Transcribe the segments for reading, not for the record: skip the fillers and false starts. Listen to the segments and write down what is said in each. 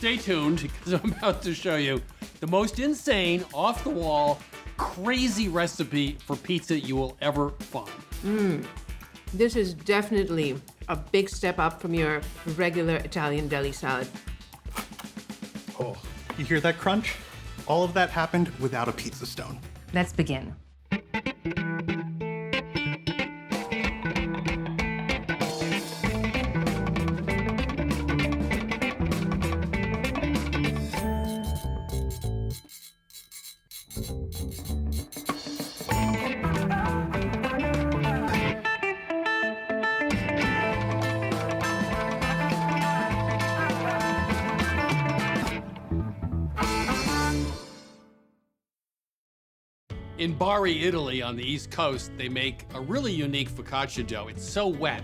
Stay tuned because I'm about to show you the most insane, off-the-wall, crazy recipe for pizza you will ever find. This is definitely a big step up from your regular Italian deli salad. Oh, you hear that crunch? All of that happened without a pizza stone. Let's begin. In Bari, Italy, on the East Coast, they make a really unique focaccia dough. It's so wet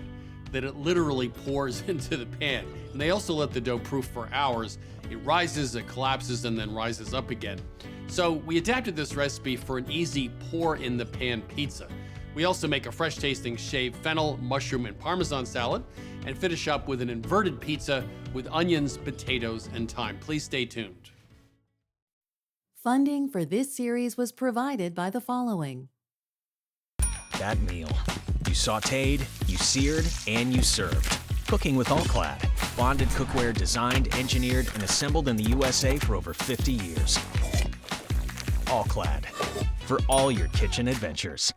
that it literally pours into the pan. And they also let the dough proof for hours. It rises, it collapses, and then rises up again. So we adapted this recipe for an easy pour-in-the-pan pizza. We also make a fresh-tasting shaved fennel, mushroom, and Parmesan salad, and finish up with an inverted pizza with onions, potatoes, and thyme. Please stay tuned. Funding for this series was provided by the following. That meal. You sautéed, you seared, and you served. Cooking with All-Clad. Bonded cookware designed, engineered, and assembled in the USA for over 50 years. All-Clad. For all your kitchen adventures.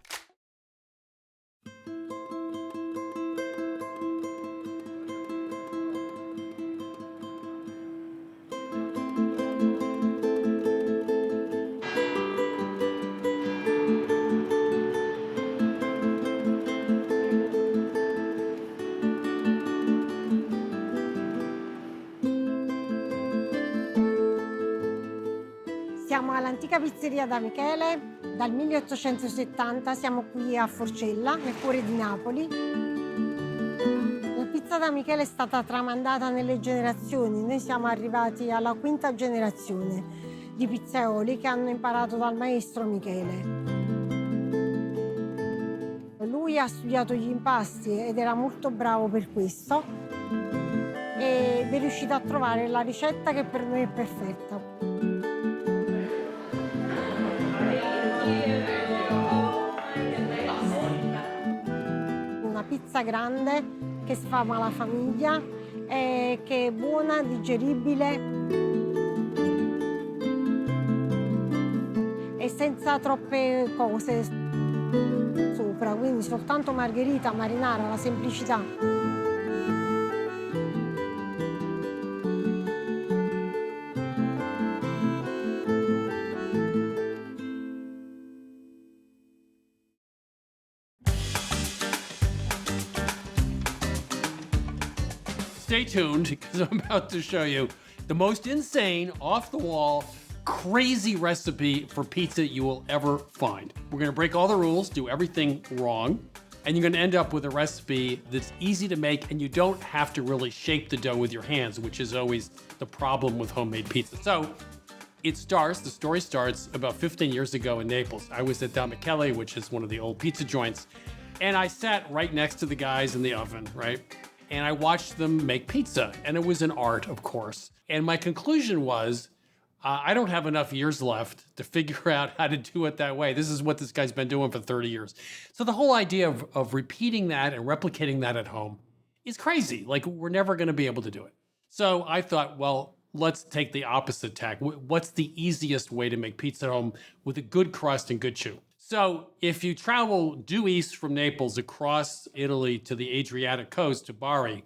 Siamo all'antica pizzeria da Michele, dal 1870 siamo qui a Forcella, nel cuore di Napoli. La pizza da Michele è stata tramandata nelle generazioni, noi siamo arrivati alla quinta generazione di pizzaioli che hanno imparato dal maestro Michele. Lui ha studiato gli impasti ed era molto bravo per questo ed è riuscito a trovare la ricetta che per noi è perfetta. Una pizza grande che sfama la famiglia, che è buona, digeribile e senza troppe cose sopra, quindi soltanto margherita, marinara, la semplicità. Stay tuned because I'm about to show you the most insane, off-the-wall, crazy recipe for pizza you will ever find. We're gonna break all the rules, do everything wrong, and you're gonna end up with a recipe that's easy to make and you don't have to really shape the dough with your hands, which is always the problem with homemade pizza. So the story starts about 15 years ago in Naples. I was at Mamaclay, which is one of the old pizza joints, and I sat right next to the guys in the oven, right? And I watched them make pizza, and it was an art, of course. And my conclusion was, I don't have enough years left to figure out how to do it that way. This is what this guy's been doing for 30 years. So the whole idea of repeating that and replicating that at home is crazy. Like, we're never gonna be able to do it. So I thought, well, let's take the opposite tack. What's the easiest way to make pizza at home with a good crust and good chew? So if you travel due east from Naples across Italy to the Adriatic coast to Bari,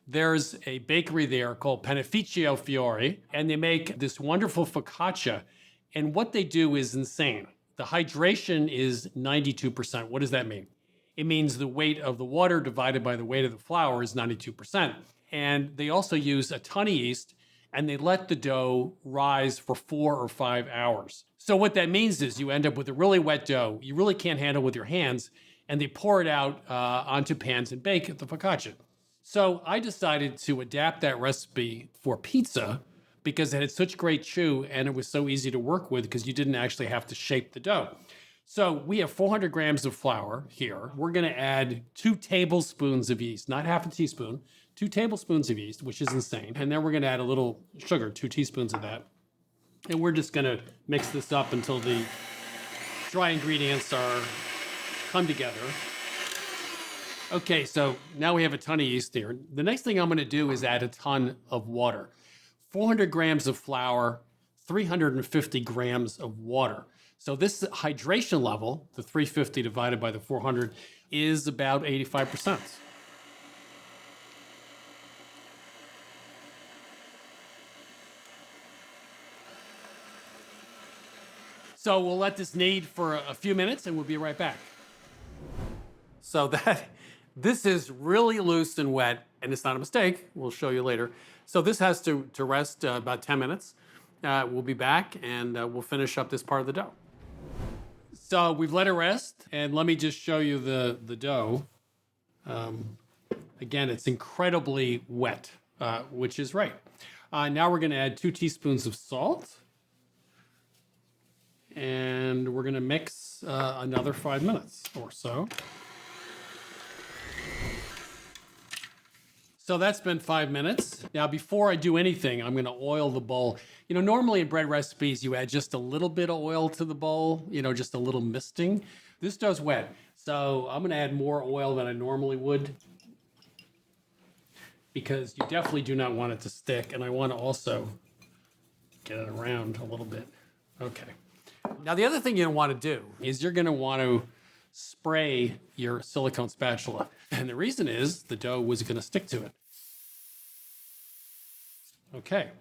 there's a bakery there called Panificio Fiore, and they make this wonderful focaccia. And what they do is insane. The hydration is 92%. What does that mean? It means the weight of the water divided by the weight of the flour is 92%. And they also use a ton of yeast, and they let the dough rise for 4 or 5 hours. So what that means is you end up with a really wet dough you really can't handle with your hands, and they pour it out onto pans and bake the focaccia. So I decided to adapt that recipe for pizza because it had such great chew and it was so easy to work with because you didn't actually have to shape the dough. So we have 400 grams of flour here. We're gonna add 2 tablespoons of yeast, not half a teaspoon, 2 tablespoons of yeast, which is insane. And then we're gonna add a little sugar, 2 teaspoons of that. And we're just gonna mix this up until the dry ingredients come together. Okay, so now we have a ton of yeast here. The next thing I'm gonna do is add a ton of water. 400 grams of flour, 350 grams of water. So this hydration level, the 350 divided by the 400, is about 85%. So we'll let this knead for a few minutes and we'll be right back. So this is really loose and wet, and it's not a mistake. We'll show you later. So this has to rest about 10 minutes. We'll be back and we'll finish up this part of the dough. So we've let it rest, and let me just show you the dough. Again, it's incredibly wet, which is right. Now we're gonna add 2 teaspoons of salt. And we're gonna mix another 5 minutes or so. So that's been 5 minutes. Now, before I do anything, I'm gonna oil the bowl. You know, normally in bread recipes, you add just a little bit of oil to the bowl, you know, just a little misting. This dough's wet, so I'm gonna add more oil than I normally would because you definitely do not want it to stick, and I wanna also get it around a little bit. Okay. Now, the other thing you're gonna wanna do is you're gonna wanna spray your silicone spatula. And the reason is the dough was gonna stick to it. Okay.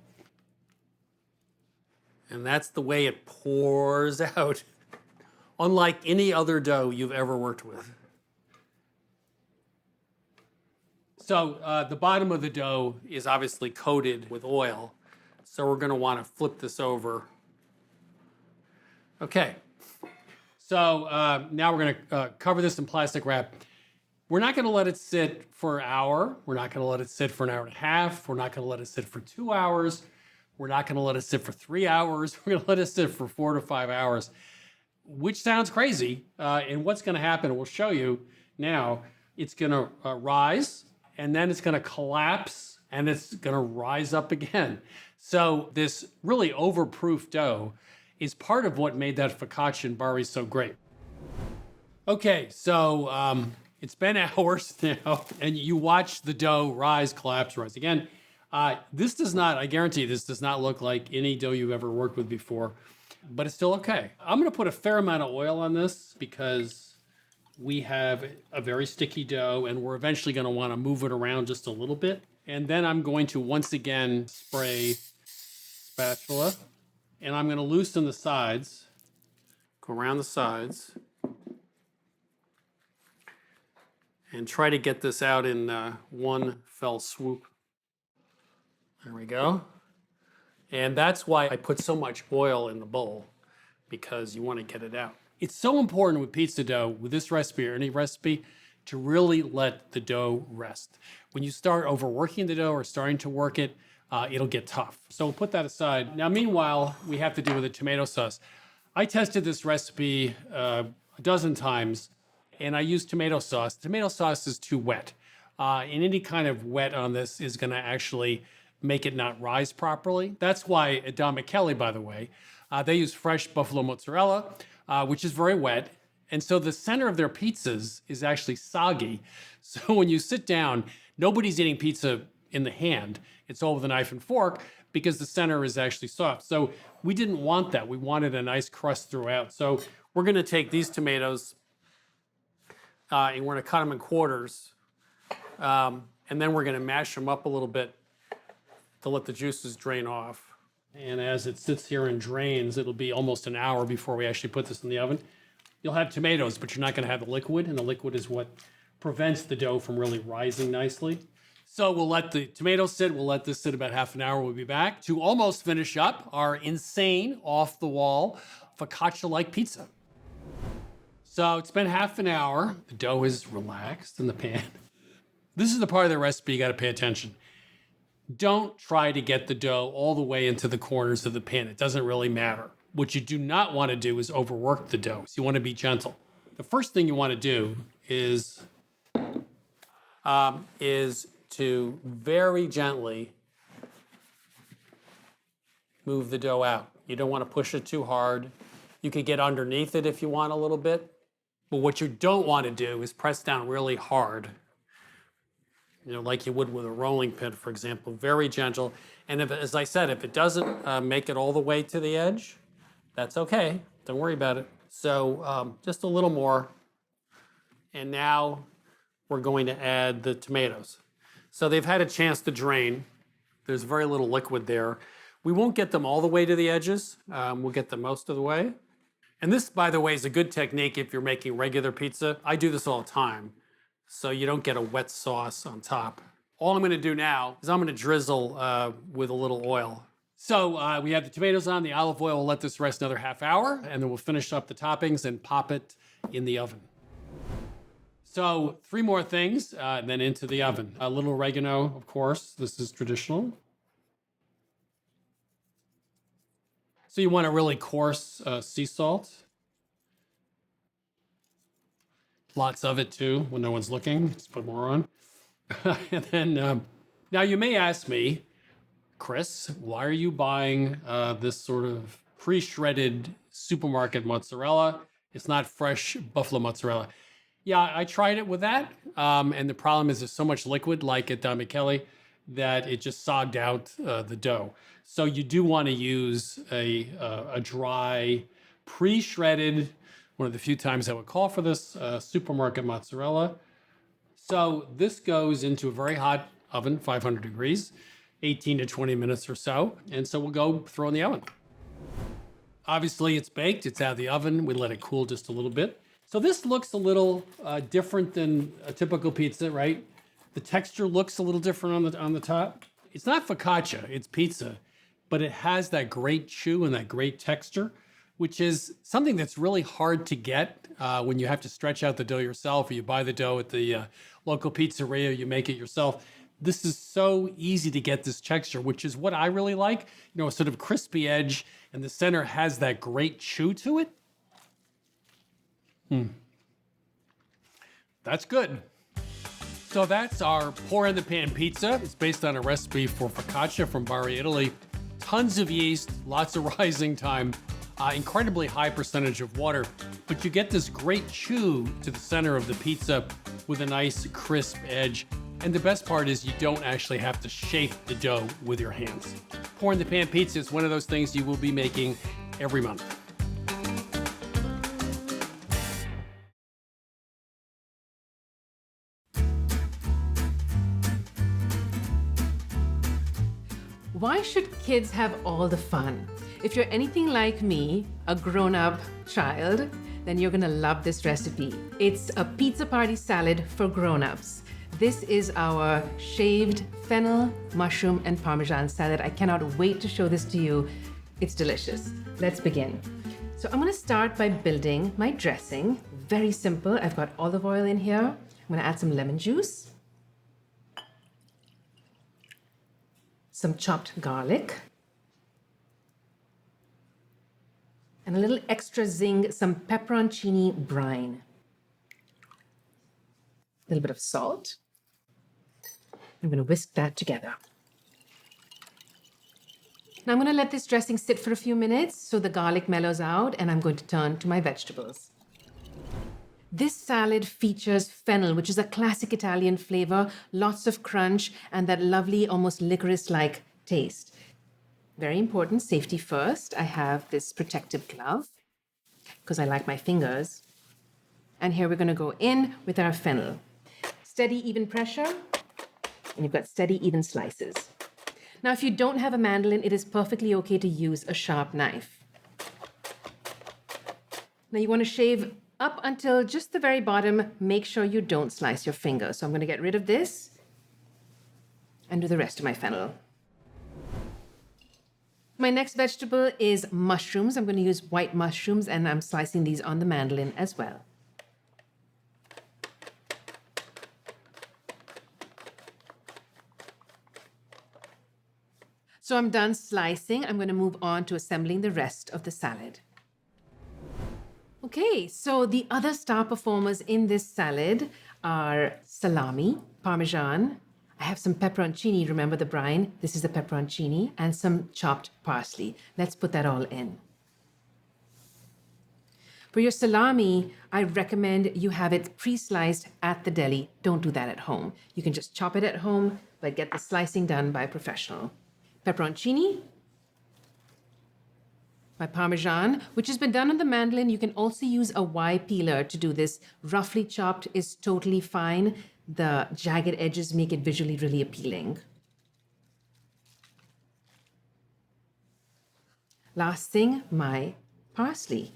And that's the way it pours out, unlike any other dough you've ever worked with. So the bottom of the dough is obviously coated with oil. So we're gonna wanna flip this over. Okay. So now we're gonna cover this in plastic wrap. We're not gonna let it sit for an hour. We're not gonna let it sit for an hour and a half. We're not gonna let it sit for 2 hours. We're not gonna let it sit for 3 hours. We're gonna let it sit for 4 to 5 hours, which sounds crazy. And what's gonna happen, we'll show you now, it's gonna rise, and then it's gonna collapse, and it's gonna rise up again. So this really overproof dough is part of what made that focaccia in Bari so great. Okay, so it's been hours now, and you watch the dough rise, collapse, rise again. This does not, I guarantee this does not look like any dough you've ever worked with before, but it's still okay. I'm gonna put a fair amount of oil on this because we have a very sticky dough, and we're eventually gonna wanna move it around just a little bit. And then I'm going to once again spray spatula. And I'm gonna loosen the sides, go around the sides, and try to get this out in one fell swoop. There we go. And that's why I put so much oil in the bowl, because you wanna get it out. It's so important with pizza dough, with this recipe or any recipe, to really let the dough rest. When you start overworking the dough or starting to work it, it'll get tough. So we'll put that aside. Now, meanwhile, we have to do with the tomato sauce. I tested this recipe a dozen times, and I used tomato sauce. Tomato sauce is too wet. And any kind of wet on this is gonna actually make it not rise properly. That's why at Don Mamaclay, by the way, they use fresh buffalo mozzarella, which is very wet. And so the center of their pizzas is actually soggy. So when you sit down, nobody's eating pizza in the hand. It's all with a knife and fork because the center is actually soft. So we didn't want that. We wanted a nice crust throughout. So we're gonna take these tomatoes and we're gonna cut them in quarters. And then we're gonna mash them up a little bit to let the juices drain off. And as it sits here and drains, it'll be almost an hour before we actually put this in the oven. You'll have tomatoes, but you're not gonna have the liquid, and the liquid is what prevents the dough from really rising nicely. So we'll let the tomatoes sit. We'll let this sit about half an hour. We'll be back to almost finish up our insane, off-the-wall, focaccia-like pizza. So it's been half an hour. The dough is relaxed in the pan. This is the part of the recipe you gotta pay attention. Don't try to get the dough all the way into the corners of the pan. It doesn't really matter. What you do not wanna do is overwork the dough. So you wanna be gentle. The first thing you wanna do is to very gently move the dough out. You don't want to push it too hard. You could get underneath it if you want a little bit. But what you don't want to do is press down really hard, like you would with a rolling pin, for example, very gentle. And if, as I said, if it doesn't make it all the way to the edge, that's okay. Don't worry about it. So just a little more. And now we're going to add the tomatoes. So they've had a chance to drain. There's very little liquid there. We won't get them all the way to the edges. We'll get them most of the way. And this, by the way, is a good technique if you're making regular pizza. I do this all the time, so you don't get a wet sauce on top. All I'm gonna do now is I'm gonna drizzle with a little oil. So we have the tomatoes on, the olive oil. We'll let this rest another half hour, and then we'll finish up the toppings and pop it in the oven. So 3 more things, and then into the oven. A little oregano, of course. This is traditional. So you want a really coarse sea salt. Lots of it too, when no one's looking. Just put more on. And then, now you may ask me, Chris, why are you buying this sort of pre-shredded supermarket mozzarella? It's not fresh buffalo mozzarella. Yeah, I tried it with that, and the problem is there's so much liquid, like at Mamaclay, that it just sogged out the dough. So you do want to use a dry, pre-shredded, one of the few times I would call for this, supermarket mozzarella. So this goes into a very hot oven, 500 degrees, 18 to 20 minutes or so. And so we'll go throw in the oven. Obviously it's baked, it's out of the oven. We let it cool just a little bit. So this looks a little different than a typical pizza, right? The texture looks a little different on the top. It's not focaccia, it's pizza, but it has that great chew and that great texture, which is something that's really hard to get when you have to stretch out the dough yourself, or you buy the dough at the local pizzeria, you make it yourself. This is so easy to get this texture, which is what I really like. A sort of crispy edge, and the center has that great chew to it. That's good. So that's our pour in the pan pizza. It's based on a recipe for focaccia from Bari, Italy. Tons of yeast, lots of rising time, incredibly high percentage of water, but you get this great chew to the center of the pizza with a nice crisp edge. And the best part is you don't actually have to shape the dough with your hands. Pour in the pan pizza is one of those things you will be making every month. Why should kids have all the fun? If you're anything like me, a grown-up child, then you're gonna love this recipe. It's a pizza party salad for grown-ups. This is our shaved fennel, mushroom, and Parmesan salad. I cannot wait to show this to you. It's delicious. Let's begin. So I'm gonna start by building my dressing. Very simple. I've got olive oil in here. I'm gonna add some lemon juice, some chopped garlic, and a little extra zing, some pepperoncini brine. A little bit of salt. I'm going to whisk that together. Now I'm going to let this dressing sit for a few minutes so the garlic mellows out, and I'm going to turn to my vegetables. This salad features fennel, which is a classic Italian flavor, lots of crunch, and that lovely, almost licorice-like taste. Very important, safety first. I have this protective glove because I like my fingers. And here we're going to go in with our fennel. Steady, even pressure, and you've got steady, even slices. Now, if you don't have a mandolin, it is perfectly okay to use a sharp knife. Now, you want to shave up until just the very bottom. Make sure you don't slice your finger. So I'm going to get rid of this and do the rest of my fennel. My next vegetable is mushrooms. I'm going to use white mushrooms, and I'm slicing these on the mandolin as well. So I'm done slicing. I'm going to move on to assembling the rest of the salad. Okay, so the other star performers in this salad are salami, Parmesan, I have some pepperoncini, remember the brine? This is the pepperoncini, and some chopped parsley. Let's put that all in. For your salami, I recommend you have it pre-sliced at the deli. Don't do that at home. You can just chop it at home, but get the slicing done by a professional. Pepperoncini, my Parmesan, which has been done on the mandolin. You can also use a Y peeler to do this. Roughly chopped is totally fine. The jagged edges make it visually really appealing. Last thing, my parsley.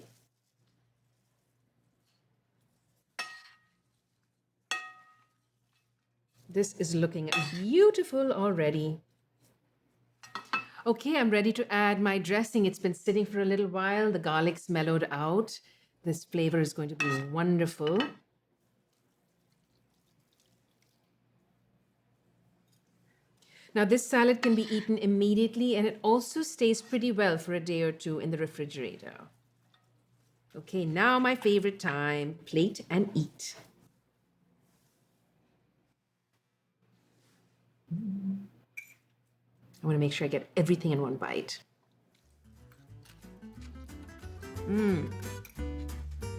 This is looking beautiful already. Okay, I'm ready to add my dressing. It's been sitting for a little while. The garlic's mellowed out. This flavor is going to be wonderful. Now, this salad can be eaten immediately, and it also stays pretty well for a day or two in the refrigerator. Okay, now my favorite time, plate and eat. I want to make sure I get everything in one bite.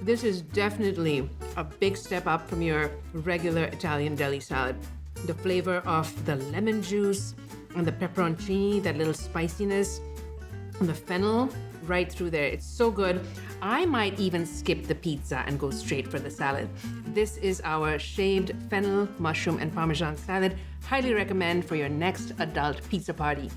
This is definitely a big step up from your regular Italian deli salad. The flavor of the lemon juice and the pepperoncini, that little spiciness, and the fennel right through there. It's so good. I might even skip the pizza and go straight for the salad. This is our shaved fennel, mushroom, and Parmesan salad. Highly recommend for your next adult pizza party.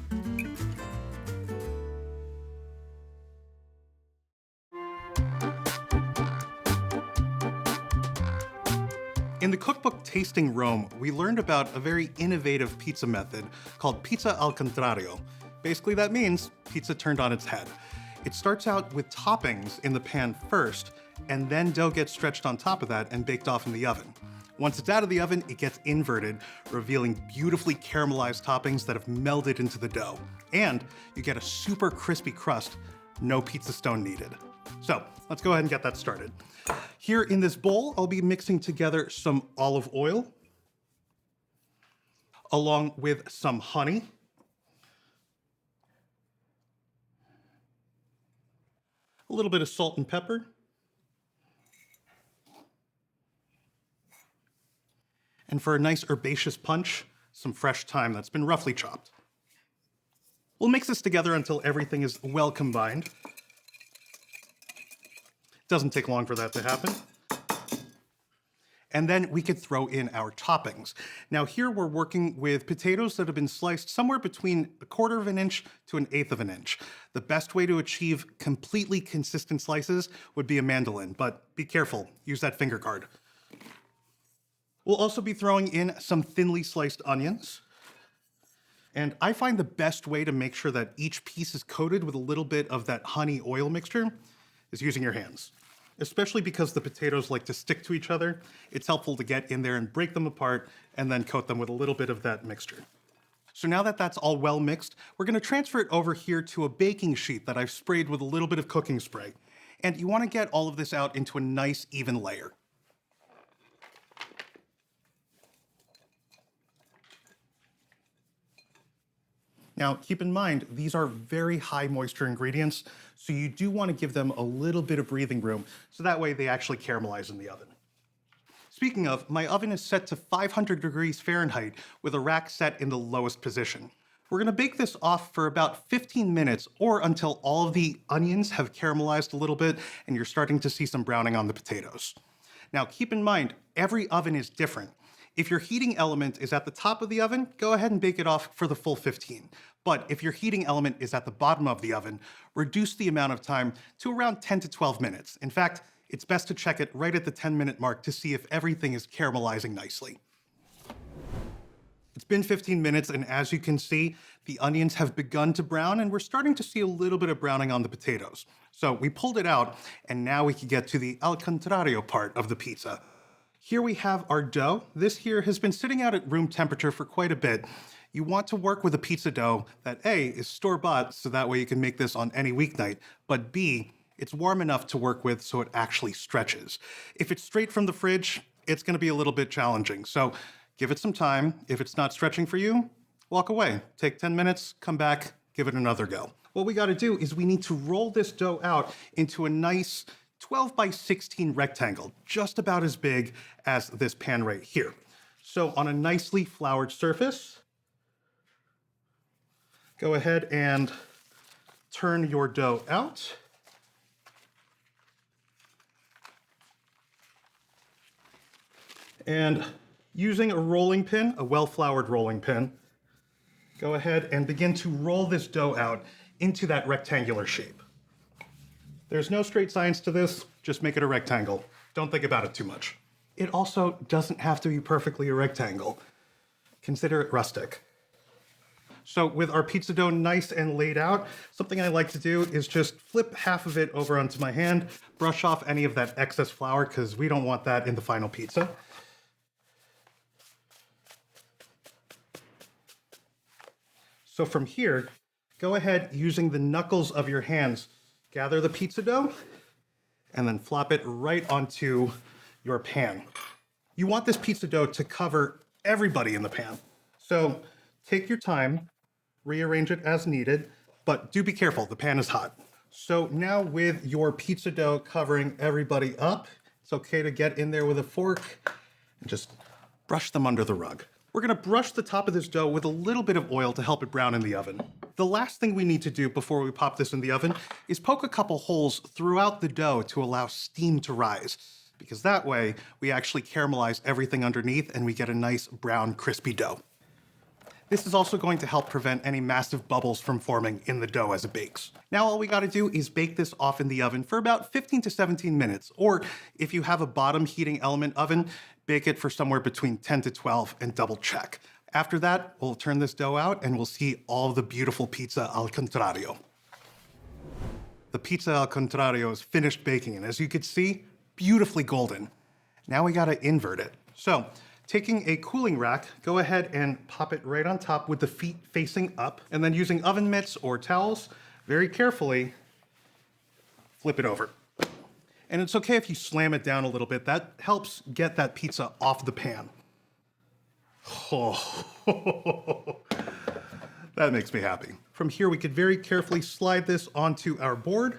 In the cookbook Tasting Rome, we learned about a very innovative pizza method called pizza Alcantario. Basically, that means pizza turned on its head. It starts out with toppings in the pan first, and then dough gets stretched on top of that and baked off in the oven. Once it's out of the oven, it gets inverted, revealing beautifully caramelized toppings that have melded into the dough. And you get a super crispy crust, no pizza stone needed. So let's go ahead and get that started. Here in this bowl, I'll be mixing together some olive oil, along with some honey, a little bit of salt and pepper, and for a nice herbaceous punch, some fresh thyme that's been roughly chopped. We'll mix this together until everything is well combined. Doesn't take long for that to happen. And then we could throw in our toppings. Now here we're working with potatoes that have been sliced somewhere between 1/4 of an inch to 1/8 of an inch. The best way to achieve completely consistent slices would be a mandolin, but be careful, use that finger guard. We'll also be throwing in some thinly sliced onions. And I find the best way to make sure that each piece is coated with a little bit of that honey oil mixture is using your hands. Especially because the potatoes like to stick to each other, it's helpful to get in there and break them apart and then coat them with a little bit of that mixture. So now that that's all well mixed, we're gonna transfer it over here to a baking sheet that I've sprayed with a little bit of cooking spray. And you wanna get all of this out into a nice even layer. Now, keep in mind, these are very high moisture ingredients, so you do want to give them a little bit of breathing room, so that way they actually caramelize in the oven. Speaking of, my oven is set to 500 degrees Fahrenheit with a rack set in the lowest position. We're gonna bake this off for about 15 minutes or until all of the onions have caramelized a little bit and you're starting to see some browning on the potatoes. Now, keep in mind, every oven is different. If your heating element is at the top of the oven, go ahead and bake it off for the full 15. But if your heating element is at the bottom of the oven, reduce the amount of time to around 10 to 12 minutes. In fact, it's best to check it right at the 10-minute mark to see if everything is caramelizing nicely. It's been 15 minutes, and as you can see, the onions have begun to brown, and we're starting to see a little bit of browning on the potatoes. So we pulled it out, and now we can get to the Alcantario part of the pizza. Here we have our dough. This here has been sitting out at room temperature for quite a bit. You want to work with a pizza dough that A, is store-bought, so that way you can make this on any weeknight, but B, it's warm enough to work with so it actually stretches. If it's straight from the fridge, it's gonna be a little bit challenging. So give it some time. If it's not stretching for you, walk away. Take 10 minutes, come back, give it another go. What we gotta do is we need to roll this dough out into a nice 12 by 16 rectangle, just about as big as this pan right here. So on a nicely floured surface, go ahead and turn your dough out. And using a rolling pin, a well-floured rolling pin, go ahead and begin to roll this dough out into that rectangular shape. There's no straight science to this, just make it a rectangle. Don't think about it too much. It also doesn't have to be perfectly a rectangle. Consider it rustic. So with our pizza dough nice and laid out, something I like to do is just flip half of it over onto my hand, brush off any of that excess flour because we don't want that in the final pizza. So from here, go ahead using the knuckles of your hands, gather the pizza dough, and then flop it right onto your pan. You want this pizza dough to cover everybody in the pan. So take your time, rearrange it as needed, but do be careful, the pan is hot. So now with your pizza dough covering everybody up, it's okay to get in there with a fork and just brush them under the rug. We're gonna brush the top of this dough with a little bit of oil to help it brown in the oven. The last thing we need to do before we pop this in the oven is poke a couple holes throughout the dough to allow steam to rise, because that way we actually caramelize everything underneath and we get a nice brown crispy dough. This is also going to help prevent any massive bubbles from forming in the dough as it bakes. Now all we gotta do is bake this off in the oven for about 15 to 17 minutes, or if you have a bottom heating element oven, bake it for somewhere between 10 to 12 and double check. After that, we'll turn this dough out and we'll see all the beautiful pizza Alcantario. The pizza Alcantario is finished baking, and as you can see, beautifully golden. Now we gotta invert it. So, taking a cooling rack, go ahead and pop it right on top with the feet facing up, and then using oven mitts or towels, very carefully flip it over. And it's okay if you slam it down a little bit. That helps get that pizza off the pan. Oh, that makes me happy. From here, we could very carefully slide this onto our board.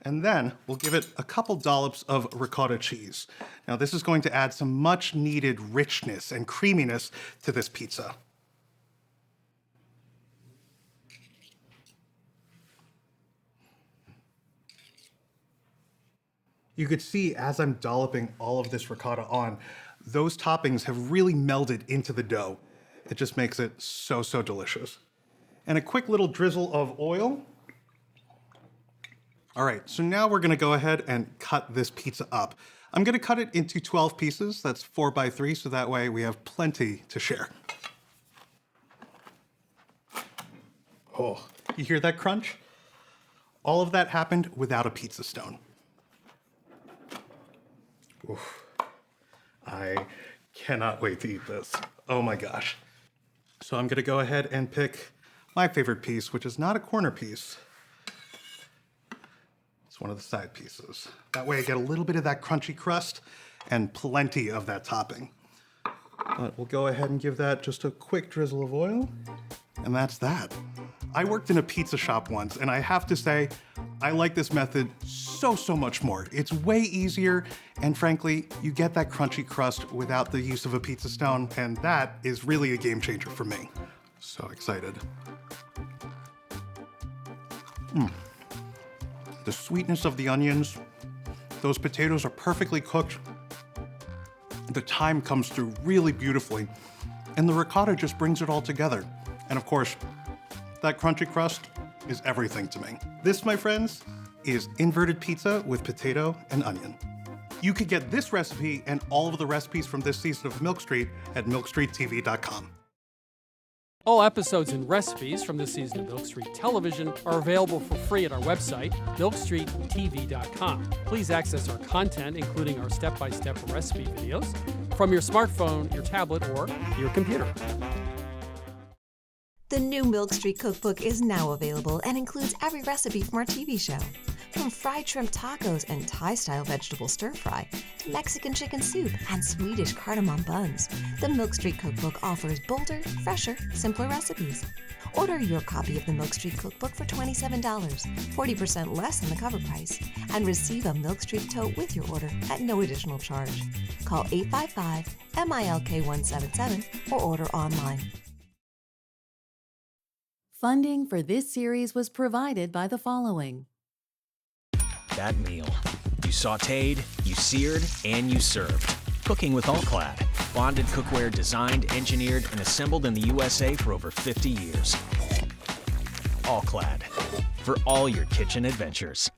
And then we'll give it a couple dollops of ricotta cheese. Now this is going to add some much needed richness and creaminess to this pizza. You could see as I'm dolloping all of this ricotta on, those toppings have really melded into the dough. It just makes it so, so delicious. And a quick little drizzle of oil. All right, so now we're gonna go ahead and cut this pizza up. I'm gonna cut it into 12 pieces, that's 4 by 3, so that way we have plenty to share. Oh, you hear that crunch? All of that happened without a pizza stone. Oof. I cannot wait to eat this. Oh my gosh. So I'm gonna go ahead and pick my favorite piece, which is not a corner piece. It's one of the side pieces. That way I get a little bit of that crunchy crust and plenty of that topping. But we'll go ahead and give that just a quick drizzle of oil, and that's that. I worked in a pizza shop once, and I have to say, I like this method so, so much more. It's way easier, and frankly, you get that crunchy crust without the use of a pizza stone, and that is really a game changer for me. So excited. The sweetness of the onions, those potatoes are perfectly cooked. The thyme comes through really beautifully, and the ricotta just brings it all together. And of course, that crunchy crust is everything to me. This, my friends, is inverted pizza with potato and onion. You could get this recipe and all of the recipes from this season of Milk Street at milkstreettv.com. All episodes and recipes from this season of Milk Street Television are available for free at our website, milkstreettv.com. Please access our content, including our step-by-step recipe videos, from your smartphone, your tablet, or your computer. The new Milk Street Cookbook is now available and includes every recipe from our TV show. From fried shrimp tacos and Thai-style vegetable stir-fry to Mexican chicken soup and Swedish cardamom buns, the Milk Street Cookbook offers bolder, fresher, simpler recipes. Order your copy of the Milk Street Cookbook for $27, 40% less than the cover price, and receive a Milk Street tote with your order at no additional charge. Call 855-MILK-177 or order online. Funding for this series was provided by the following. That meal. You sautéed, you seared, and you served. Cooking with All-Clad. Bonded cookware designed, engineered, and assembled in the USA for over 50 years. All-Clad. For all your kitchen adventures.